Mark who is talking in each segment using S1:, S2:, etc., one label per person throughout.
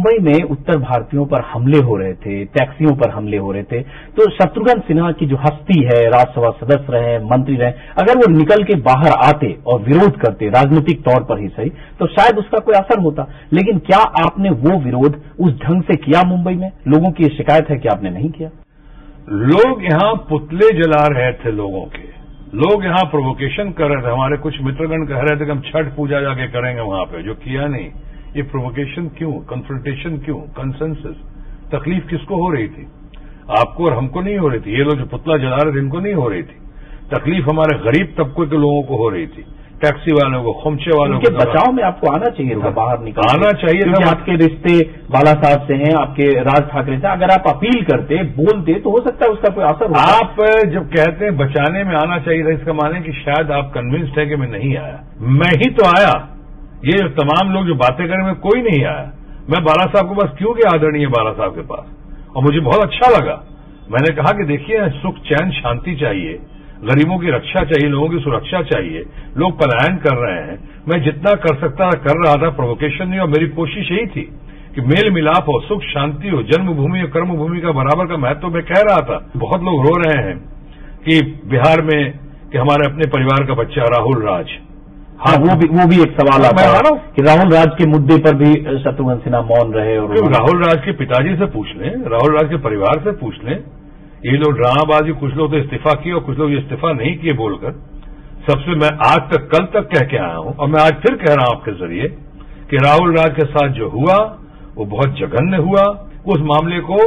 S1: मुंबई में उत्तर भारतीयों पर हमले हो रहे थे, टैक्सियों पर हमले हो रहे थे, तो शत्रुघ्न सिन्हा की जो हस्ती है, राज्यसभा सदस्य रहे, मंत्री रहे, अगर वो निकल के बाहर आते और विरोध करते, राजनीतिक तौर पर ही सही, तो शायद उसका कोई असर होता। लेकिन क्या आपने वो विरोध उस ढंग से किया? मुंबई में लोगों की शिकायत है कि आपने नहीं किया।
S2: लोग यहां पुतले जला रहे थे, लोग यहां प्रोवोकेशन कर रहे थे। हमारे कुछ मित्रगण कह रहे थे कि हम छठ पूजा जाके करेंगे वहां पे, जो किया नहीं। ये प्रोवोकेशन क्यों, कन्फ्रंटेशन क्यों, कंसेंसस? तकलीफ किसको हो रही थी? आपको और हमको नहीं हो रही थी। ये लोग जो पुतला जला रहे थे इनको नहीं हो रही थी तकलीफ, हमारे गरीब तबके के लोगों को हो रही थी, टैक्सी वालों को, खुमचे वालों को।
S1: बचाव में आपको आना चाहिए था, बाहर निकल
S2: आना चाहिए था।
S1: आपके रिश्ते बाला साहब से हैं, आपके राज ठाकरे से, अगर आप अपील करते, बोलते, तो हो सकता है उसका कोई असर हो।
S2: आप जब कहते हैं बचाने में आना चाहिए था, इसका माने कि शायद आप कन्विंस्ड है कि मैं नहीं आया। मैं ही तो आया। ये तमाम लोग जो बातें करें, में कोई नहीं आया। मैं बाला साहब के पास क्यों गया, आदरणीय बाला साहब के पास, और मुझे बहुत अच्छा लगा। मैंने कहा कि देखिए, सुख चैन शांति चाहिए, गरीबों की रक्षा चाहिए, लोगों की सुरक्षा चाहिए। लोग पलायन कर रहे हैं, मैं जितना कर सकता था कर रहा था, प्रोवोकेशन नहीं। और मेरी कोशिश यही थी कि मेल मिलाप हो, सुख शांति हो, जन्मभूमि और कर्मभूमि का बराबर का महत्व मैं कह रहा था। बहुत लोग रो रहे हैं कि बिहार में कि हमारे अपने परिवार का बच्चा राहुल राज।
S1: हाँ, वो भी एक सवाल आता है कि राहुल राज के मुद्दे पर भी शत्रुघ्न सिन्हा मौन रहे। और
S2: राहुल राज के पिताजी से पूछ लें, राहुल राज के परिवार से पूछ लें। ये लोग ड्रामाबाजी, कुछ लोग तो इस्तीफा किए और कुछ लोग इस्तीफा नहीं किए बोलकर। सबसे मैं आज तक, कल तक कह के आया हूं, और मैं आज फिर कह रहा हूं आपके जरिए कि राहुल राज के साथ जो हुआ वो बहुत जघन्य हुआ। उस मामले को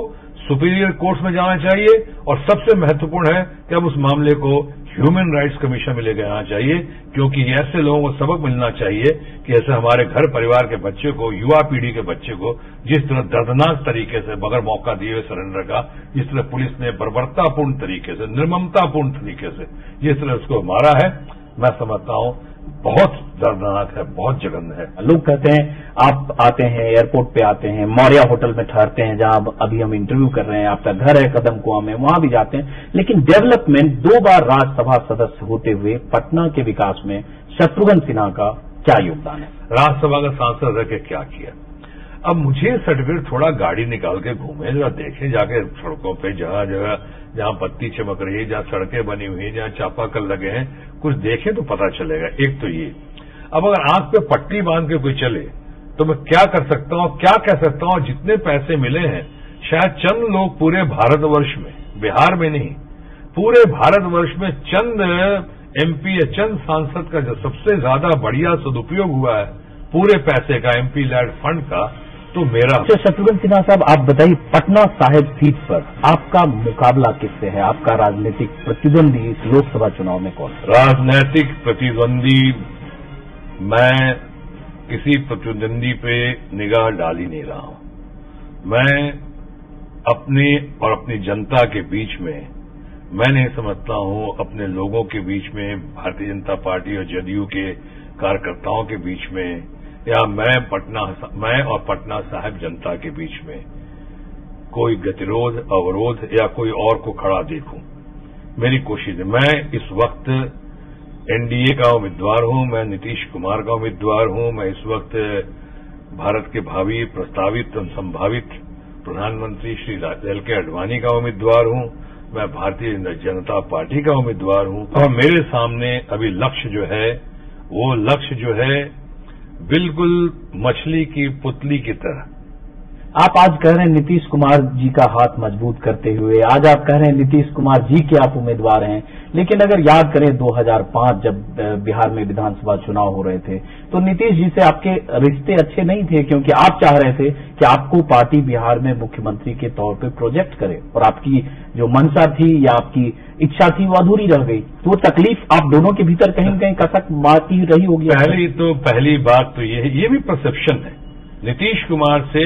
S2: सुपीरियर कोर्ट्स में जाना चाहिए, और सबसे महत्वपूर्ण है कि अब उस मामले को ह्यूमन राइट्स कमीशन में लेकर आना चाहिए, क्योंकि ऐसे लोगों को सबक मिलना चाहिए कि ऐसे हमारे घर परिवार के बच्चे को, युवा पीढ़ी के बच्चे को जिस तरह दर्दनाक तरीके से, बगैर मौका दिए हुए सरेंडर का, जिस तरह पुलिस ने बर्बरतापूर्ण तरीके से, निर्ममतापूर्ण तरीके से जिस तरह उसको मारा है, मैं समझता हूं बहुत दर्दनाक है, बहुत जघन्य है।
S1: लोग कहते हैं, आप आते हैं, एयरपोर्ट पे आते हैं, मौर्या होटल में ठहरते हैं, जहां अभी हम इंटरव्यू कर रहे हैं, आपका घर है कदम कुआं में, वहां भी जाते हैं, लेकिन डेवलपमेंट, 2 बार राज्यसभा सदस्य होते हुए पटना के विकास में शत्रुघ्न सिन्हा का क्या योगदान है?
S2: राज्यसभा का सांसद रह के क्या किया? अब मुझे सर्टिफिकेट, थोड़ा गाड़ी निकाल के घूमे, जरा देखें जाके सड़कों पे, जगह जगह जहां बत्ती चमक रही है, जहां सड़कें बनी हुई हैं, जहां चापाकल लगे हैं, कुछ देखें तो पता चलेगा। एक तो ये। अब अगर आंख पे पट्टी बांध के कोई चले तो मैं क्या कर सकता हूं, क्या कह सकता हूं? जितने पैसे मिले हैं, शायद चंद लोग पूरे भारतवर्ष में, बिहार में नहीं, पूरे भारतवर्ष में चंद एमपी या चंद सांसद का जो सबसे ज्यादा बढ़िया सदुपयोग हुआ है पूरे पैसे का, एमपी लैड फंड का, तो मेरा।
S1: शत्रुघ्न सिन्हा साहब, आप बताइए, पटना साहिब सीट पर आपका मुकाबला किससे है? आपका राजनीतिक प्रतिद्वंदी इस लोकसभा चुनाव में कौन?
S2: राजनीतिक प्रतिद्वंदी, मैं किसी प्रतिद्वंदी पे निगाह डाल ही नहीं रहा हूं। मैं अपने और अपनी जनता के बीच में, मैं नहीं समझता हूं अपने लोगों के बीच में, भारतीय जनता पार्टी और जदयू के कार्यकर्ताओं के बीच में, या मैं और पटना साहिब जनता के बीच में कोई गतिरोध, अवरोध या कोई और को खड़ा देखूं। मेरी कोशिश है, मैं इस वक्त एनडीए का उम्मीदवार हूं, मैं नीतीश कुमार का उम्मीदवार हूं, मैं इस वक्त भारत के भावी प्रस्तावित और संभावित प्रधानमंत्री श्री एल.के. आडवाणी का उम्मीदवार हूं, मैं भारतीय जनता पार्टी का उम्मीदवार हूं, और मेरे सामने अभी लक्ष्य जो है, वो लक्ष्य जो है बिल्कुल मछली की पुतली की तरह।
S1: आप आज कह रहे हैं नीतीश कुमार जी का हाथ मजबूत करते हुए, आज आप कह रहे हैं नीतीश कुमार जी के आप उम्मीदवार हैं, लेकिन अगर याद करें 2005 जब बिहार में विधानसभा चुनाव हो रहे थे, तो नीतीश जी से आपके रिश्ते अच्छे नहीं थे, क्योंकि आप चाह रहे थे कि आपको पार्टी बिहार में मुख्यमंत्री के तौर पर प्रोजेक्ट करे, और आपकी जो मंशा थी या आपकी इच्छा थी वो अधूरी रह गई। तो वो तकलीफ आप दोनों के भीतर कहीं न कहीं कसक बाकी रही होगी।
S2: पहली बात तो ये भी परसेप्शन है। नीतीश कुमार से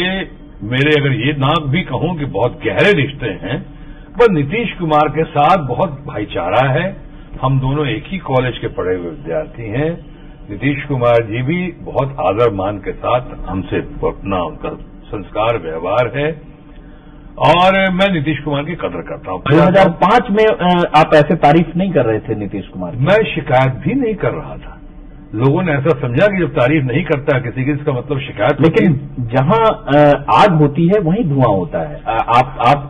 S2: मेरे, अगर ये ना भी कहूं कि बहुत गहरे रिश्ते हैं, पर नीतीश कुमार के साथ बहुत भाईचारा है। हम दोनों एक ही कॉलेज के पढ़े हुए विद्यार्थी हैं। नीतीश कुमार जी भी बहुत आदर मान के साथ हमसे अपना उनका संस्कार व्यवहार है, और मैं नीतीश कुमार की कदर करता हूं।
S1: 2005 में आप ऐसे तारीफ नहीं कर रहे थे नीतीश कुमार की?
S2: मैं शिकायत भी नहीं कर रहा था। लोगों ने ऐसा समझा कि जब तारीफ नहीं करता किसी की, इसका मतलब शिकायत।
S1: लेकिन जहां आग होती है वहीं धुआं होता है।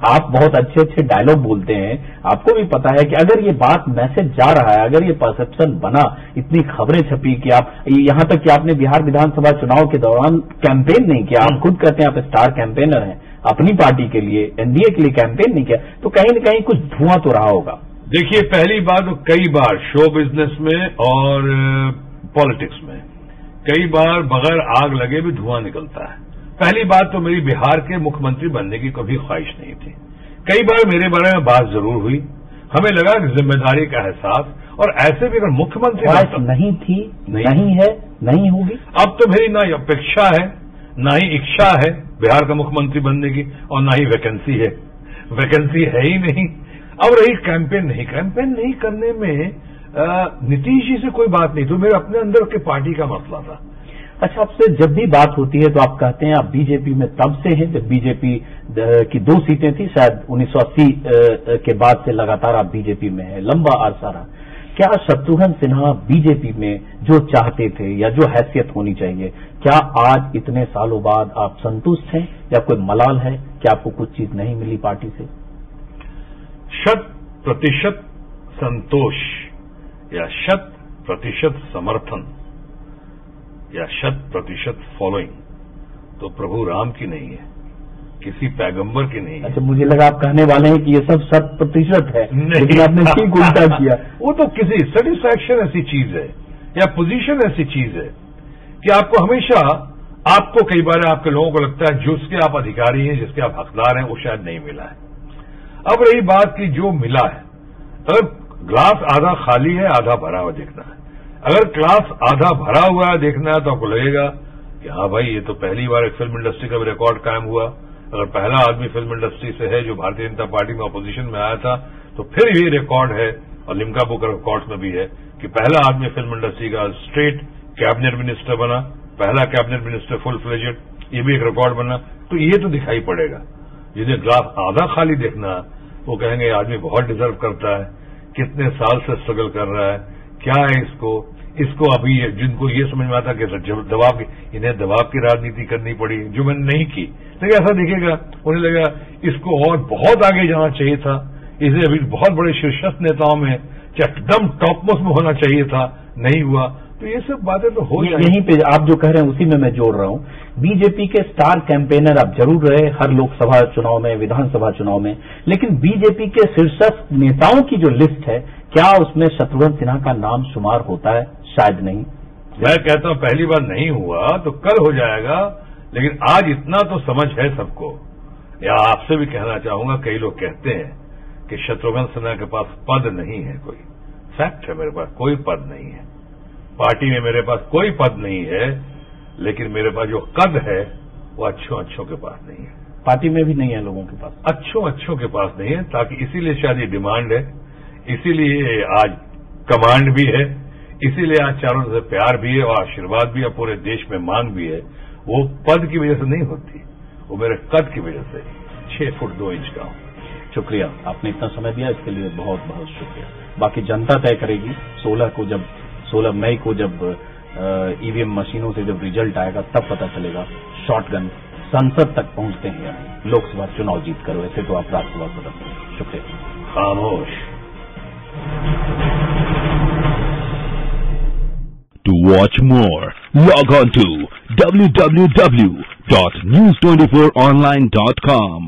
S1: आप बहुत अच्छे अच्छे डायलॉग बोलते हैं, आपको भी पता है कि अगर ये बात मैसेज जा रहा है, अगर ये परसेप्शन बना, इतनी खबरें छपी कि आप यहां तक कि आपने बिहार विधानसभा चुनाव के दौरान कैंपेन नहीं किया, आप खुद कहते हैं आप स्टार कैंपेनर हैं, अपनी पार्टी के लिए, एनडीए के लिए कैंपेन नहीं किया, तो कहीं न कहीं कुछ धुआं तो रहा होगा।
S2: देखिए, पहली बात तो कई बार शो बिजनेस में और पॉलिटिक्स में कई बार बगैर आग लगे भी धुआं निकलता है। पहली बात तो मेरी बिहार के मुख्यमंत्री बनने की कभी ख्वाहिश नहीं थी। कई बार मेरे बारे में बात जरूर हुई, हमें लगा कि जिम्मेदारी का एहसास, और ऐसे भी अगर मुख्यमंत्री
S1: नहीं थी, नहीं है, नहीं होगी।
S2: अब तो मेरी ना अपेक्षा है, ना ही इच्छा है बिहार का मुख्यमंत्री बनने की, और ना ही वैकेंसी है। वैकेंसी है ही नहीं। अब रही कैंपेन नहीं करने में नीतीश जी से कोई बात नहीं, तो मेरे अपने अंदर के पार्टी का मसला था।
S1: अच्छा, आपसे जब भी बात होती है तो आप कहते हैं आप बीजेपी में तब से हैं जब बीजेपी की 2 सीटें थी, शायद 1980 के बाद से लगातार आप बीजेपी में हैं, लंबा अरसा रहा। क्या शत्रुघ्न सिन्हा बीजेपी में जो चाहते थे या जो हैसियत होनी चाहिए, क्या आज इतने सालों बाद आप संतुष्ट हैं या कोई मलाल है कि आपको कुछ चीज नहीं मिली पार्टी से?
S2: 100% संतोष या 100% समर्थन या 100% फॉलोइंग तो प्रभु राम की नहीं है, किसी पैगंबर की नहीं है।
S1: अच्छा, मुझे लगा आप कहने वाले हैं कि ये सब 100% है, लेकिन आपने ठीक उल्टा किया।
S2: वो तो किसी सेटिस्फैक्शन ऐसी चीज है या पोजीशन ऐसी चीज है कि आपको हमेशा, आपको कई बार आपके लोगों को लगता है जिसके आप अधिकारी हैं, जिसके आप हकदार हैं, वो शायद नहीं मिला है। अब रही बात कि जो मिला है, अगर ग्लास आधा खाली है आधा भरा हुआ देखना है। अगर ग्लास आधा भरा हुआ है देखना है तो आपको लगेगा कि हाँ भाई, ये तो पहली बार एक फिल्म इंडस्ट्री का भी रिकॉर्ड कायम हुआ। अगर पहला आदमी फिल्म इंडस्ट्री से है जो भारतीय जनता पार्टी में अपोजिशन में आया था, तो फिर ये रिकॉर्ड है, और लिम्का बुक ऑफ रिकॉर्ड्स में भी है कि पहला आदमी फिल्म इंडस्ट्री का स्ट्रेट कैबिनेट मिनिस्टर बना, पहला कैबिनेट मिनिस्टर फुल फ्लेजेड, ये भी एक रिकॉर्ड बना। तो ये तो दिखाई पड़ेगा। जिन्हें ग्लास आधा खाली देखना, वो कहेंगे आदमी बहुत डिजर्व करता है, कितने साल से स्ट्रगल कर रहा है, क्या है इसको अभी जिनको ये समझ में आता कि इन्हें दबाव की राजनीति करनी पड़ी जो मैंने नहीं की, लेकिन ऐसा दिखेगा, उन्हें लगेगा इसको और बहुत आगे जाना चाहिए था, इसे अभी बहुत बड़े शीर्षस्थ नेताओं में एकदम टॉप मोस्ट में होना चाहिए था, नहीं हुआ। तो ये सब बातें तो हो जाएंगी।
S1: यहीं पे आप जो कह रहे हैं उसी में मैं जोड़ रहा हूं। बीजेपी के स्टार कैंपेनर आप जरूर रहे हर लोकसभा चुनाव में, विधानसभा चुनाव में, लेकिन बीजेपी के शीर्षस्थ नेताओं की जो लिस्ट है, क्या उसमें शत्रुघ्न सिन्हा का नाम शुमार होता है? शायद नहीं।
S2: मैं कहता हूं पहली बार नहीं हुआ तो कल हो जाएगा, लेकिन आज इतना तो समझ है सबको। या आपसे भी कहना चाहूंगा, कई लोग कहते हैं कि शत्रुघ्न सिन्हा के पास पद नहीं है। कोई फैक्ट है, मेरे पास कोई पद नहीं है, पार्टी में मेरे पास कोई पद नहीं है, लेकिन मेरे पास जो कद है वो अच्छों के पास नहीं है।
S1: पार्टी में भी नहीं है लोगों के पास,
S2: अच्छों के पास नहीं है, ताकि इसीलिए शायद ये डिमांड है, इसीलिए आज कमांड भी है, इसीलिए आज चारों से प्यार भी है और आशीर्वाद भी है, पूरे देश में मांग भी है। वो पद की वजह से नहीं होती, वो मेरे कद की वजह से 6 फुट 2 इंच का हूं।
S1: शुक्रिया, आपने इतना समय दिया, इसके लिए बहुत बहुत शुक्रिया। बाकी जनता तय करेगी 16 मई को जब ईवीएम मशीनों से जब रिजल्ट आएगा तब पता चलेगा शॉटगन संसद तक पहुंचते हैं या नहीं। लोकसभा चुनाव जीत कर, वैसे तो आप राज्यसभा सदस्य हैं। शुक्रिया।
S2: खामोश।
S3: To watch more, log on to www.news24online.com.